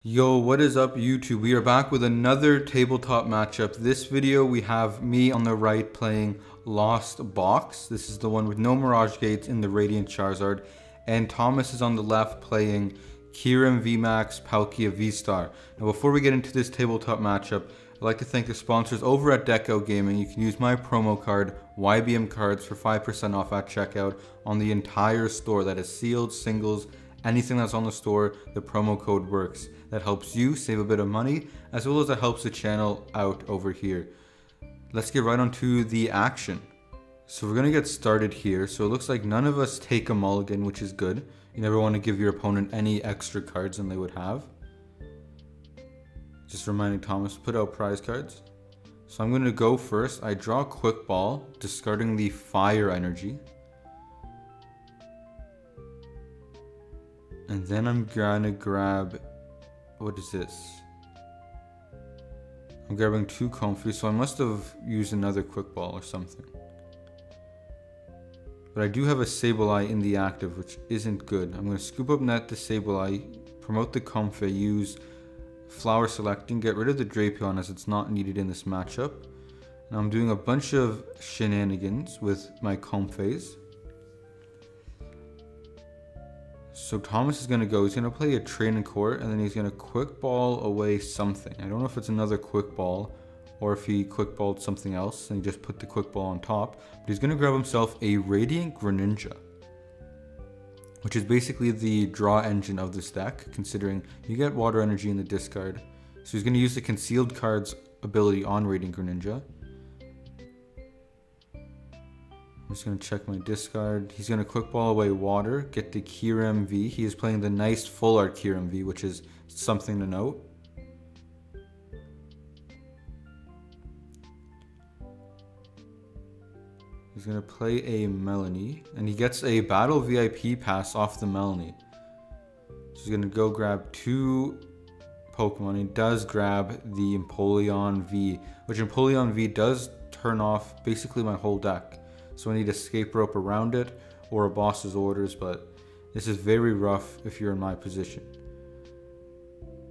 Yo, what is up YouTube? We are back with another tabletop matchup. This video we have me on the right playing Lost Box. This is the one with no Mirage Gates in the Radiant Charizard. And Thomas is on the left playing Kyurem VMAX Palkia V-Star. Now before we get into this tabletop matchup, I'd like to thank the sponsors over at Deco Gaming. You can use my promo code YBM Cards for 5% off at checkout on the entire store. That is sealed, singles, anything that's on the store, the promo code works. That helps you save a bit of money, as well as it helps the channel out over here. Let's get right on to the action. So we're gonna get started here. So it looks like none of us take a mulligan, which is good. You never want to give your opponent any extra cards than they would have. Just reminding Thomas to put out prize cards. So I'm gonna go first. I draw a quick ball, discarding the fire energy. And then I'm gonna grab, what is this? I'm grabbing two Comfrey, so I must have used another quick ball or something. But I do have a Sableye in the active, which isn't good. I'm gonna scoop up net the Sableye, promote the Comfrey, use Flower Selecting, get rid of the Drapion as it's not needed in this matchup. Now I'm doing a bunch of shenanigans with my Comfreys. So Thomas is going to go, he's going to play a Training Court, and then he's going to quick ball away something. I don't know if it's another quick ball, or if he quick balled something else, and he just put the quick ball on top. But he's going to grab himself a Radiant Greninja, which is basically the draw engine of this deck, considering you get water energy in the discard. So he's going to use the Concealed Cards ability on Radiant Greninja. I'm just going to check my discard. He's going to quick ball away water, get the Kyurem V. He is playing the nice full art Kyurem V, which is something to note. He's going to play a Melanie, and he gets a Battle VIP pass off the Melanie. So he's going to go grab two Pokemon. He does grab the Empoleon V, which Empoleon V does turn off basically my whole deck. So I need escape rope around it or a boss's orders, but this is very rough if you're in my position.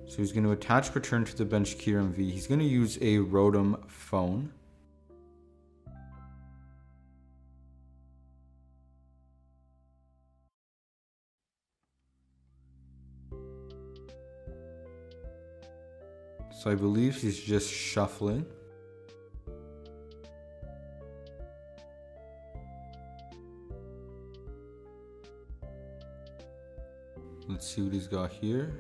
So he's going to attach return to the bench Kyurem V. He's going to use a Rotom Phone. So I believe he's just shuffling. Let's see what he's got here.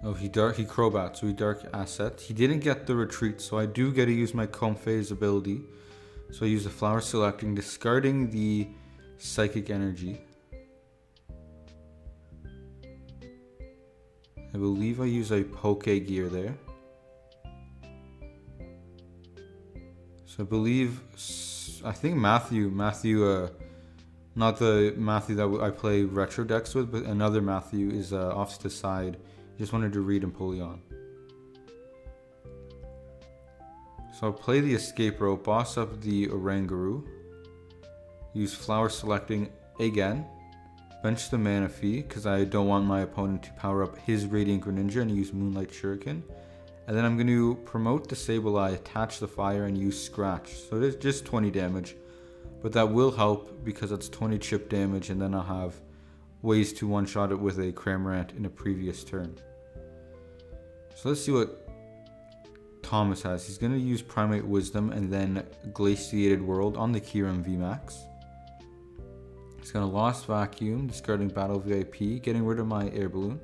Oh, he Crobat, so he Dark Asset. He didn't get the retreat, so I do get to use my Comfrey's ability. So I use the Flower Selecting, discarding the Psychic Energy. I believe I use a Pokegear there. So I think Matthew, not the Matthew that I play retro decks with, but another Matthew is off to the side. Just wanted to read Empoleon. So I'll play the Escape Rope, boss up the Oranguru. Use Flower Selecting again. Bench the Manaphy, because I don't want my opponent to power up his Radiant Greninja, and use Moonlight Shuriken. And then I'm going to promote the Sableye, attach the fire, and use Scratch. So it is just 20 damage. But that will help because it's 20 chip damage, and then I'll have ways to one-shot it with a Cramorant in a previous turn. So let's see what Thomas has. He's going to use Primate Wisdom and then Glaciated World on the Kyurem VMAX. He's going to Lost Vacuum, discarding Battle VIP, getting rid of my Air Balloon.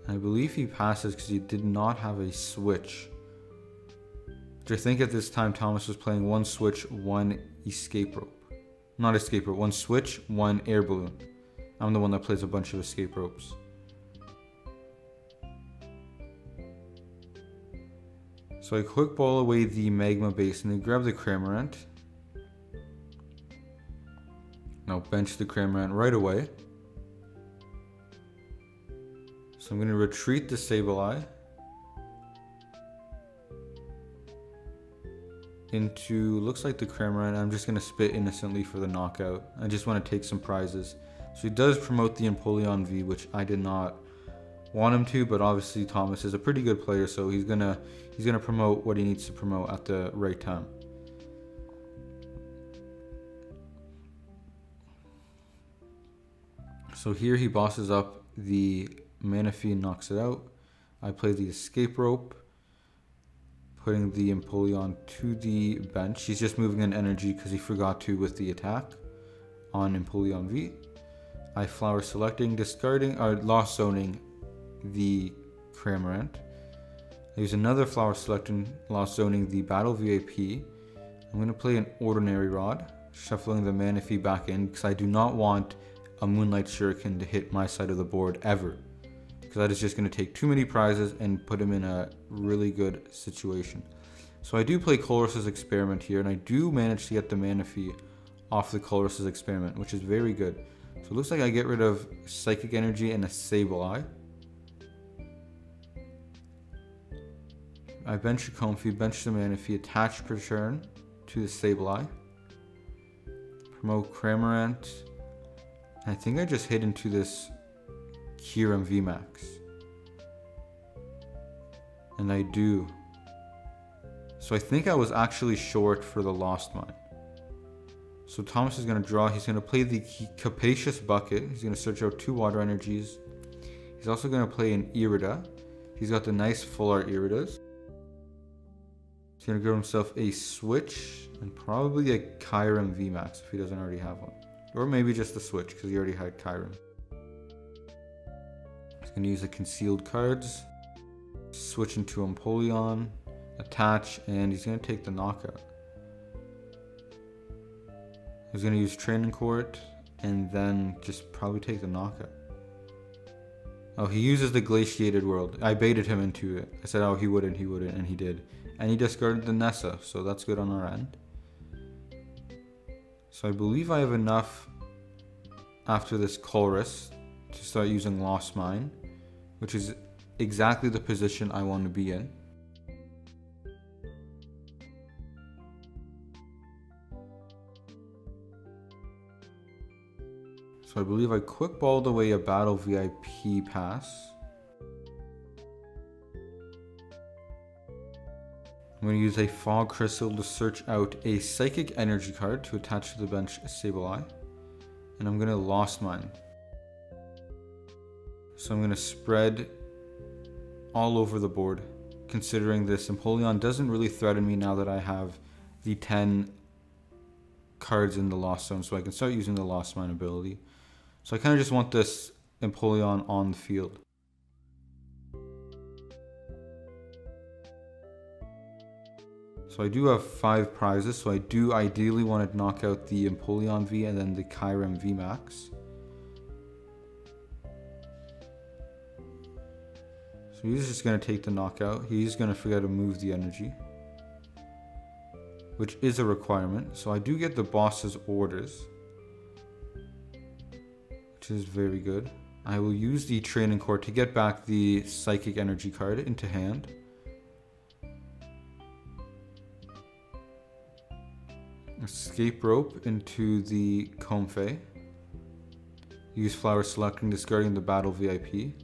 I believe he passes because he did not have a switch. Which I think at this time Thomas was playing one switch, one escape rope. Not escape rope, one switch, one air balloon. I'm the one that plays a bunch of escape ropes. So I quick ball away the Magma base and then grab the Cramorant. Now bench the Cramorant right away. So I'm going to retreat the Sableye. into, looks like the Cramorant. I'm just going to spit innocently for the knockout. I just want to take some prizes. So he does promote the Empoleon V, which I did not want him to, but obviously Thomas is a pretty good player, so he's gonna promote what he needs to promote at the right time. So here he bosses up the Manaphy and knocks it out. I play the Escape Rope, putting the Empoleon to the bench. He's just moving an energy because he forgot to with the attack on Empoleon V. I Flower Selecting, discarding, or Lost Zoning the Cramorant. I use another Flower Selecting, Lost Zoning the Battle VIP. I'm going to play an Ordinary Rod, shuffling the Manaphy back in because I do not want a Moonlight Shuriken to hit my side of the board ever, because that is just going to take too many prizes and put him in a really good situation. So I do play Colress's Experiment here, and I do manage to get the Manaphy off the Colress's Experiment, which is very good. So it looks like I get rid of Psychic Energy and a Sableye. I bench the Comfey, bench the Manaphy, attach per turn to the Sableye. Promote Cramorant. I think I just hit into this Kyurem VMAX. And I do. So I think I was actually short for the Lost Mine. So Thomas is going to draw. He's going to play the Capacious Bucket. He's going to search out 2 Water Energies. He's also going to play an Irida. He's got the nice full art Iridas. He's going to give himself a Switch and probably a Kyurem VMAX if he doesn't already have one. Or maybe just a Switch because he already had Kyurem. He's going to use the Concealed Cards. Switch into Empoleon. Attach, and he's going to take the knockout. He's going to use Training Court and then just probably take the knockout. Oh, he uses the Glaciated World. I baited him into it. I said, oh, he wouldn't, and he did. And he discarded the Nessa, so that's good on our end. So I believe I have enough after this Colress to start using Lost Mine, which is exactly the position I want to be in. So I believe I quick balled away a Battle VIP pass. I'm going to use a Fog Crystal to search out a Psychic Energy card to attach to the bench Sableye. And I'm going to Lost Mine. So I'm going to spread all over the board, considering this Empoleon doesn't really threaten me now that I have the 10 cards in the Lost Zone, so I can start using the Lost Mine ability. So I kind of just want this Empoleon on the field. So I do have 5 prizes, so I do ideally want to knock out the Empoleon V and then the Kyurem VMAX. So he's just going to take the knockout. He's going to forget to move the energy, which is a requirement. So I do get the boss's orders, which is very good. I will use the Training Court to get back the Psychic Energy card into hand. Escape Rope into the Comfey. Use Flower Selecting, discarding the Battle VIP.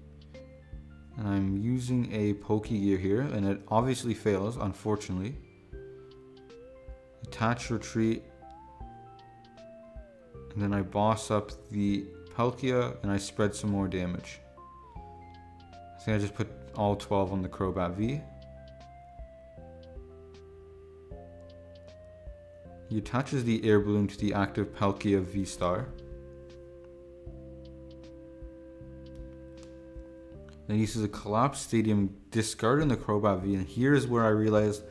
And I'm using a Pokegear here, and it obviously fails, unfortunately. Attach, retreat. And then I boss up the Palkia, and I spread some more damage. I think I just put all 12 on the Crobat V. He attaches the Air Balloon to the active Palkia V-Star. Then he uses a Collapsed Stadium, discarding the Crobat V, and here's where I realized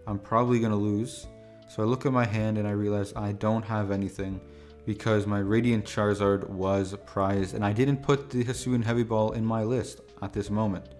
I'm probably going to lose. So I look at my hand and I realize I don't have anything because my Radiant Charizard was prized, and I didn't put the Hisuian Heavy Ball in my list at this moment.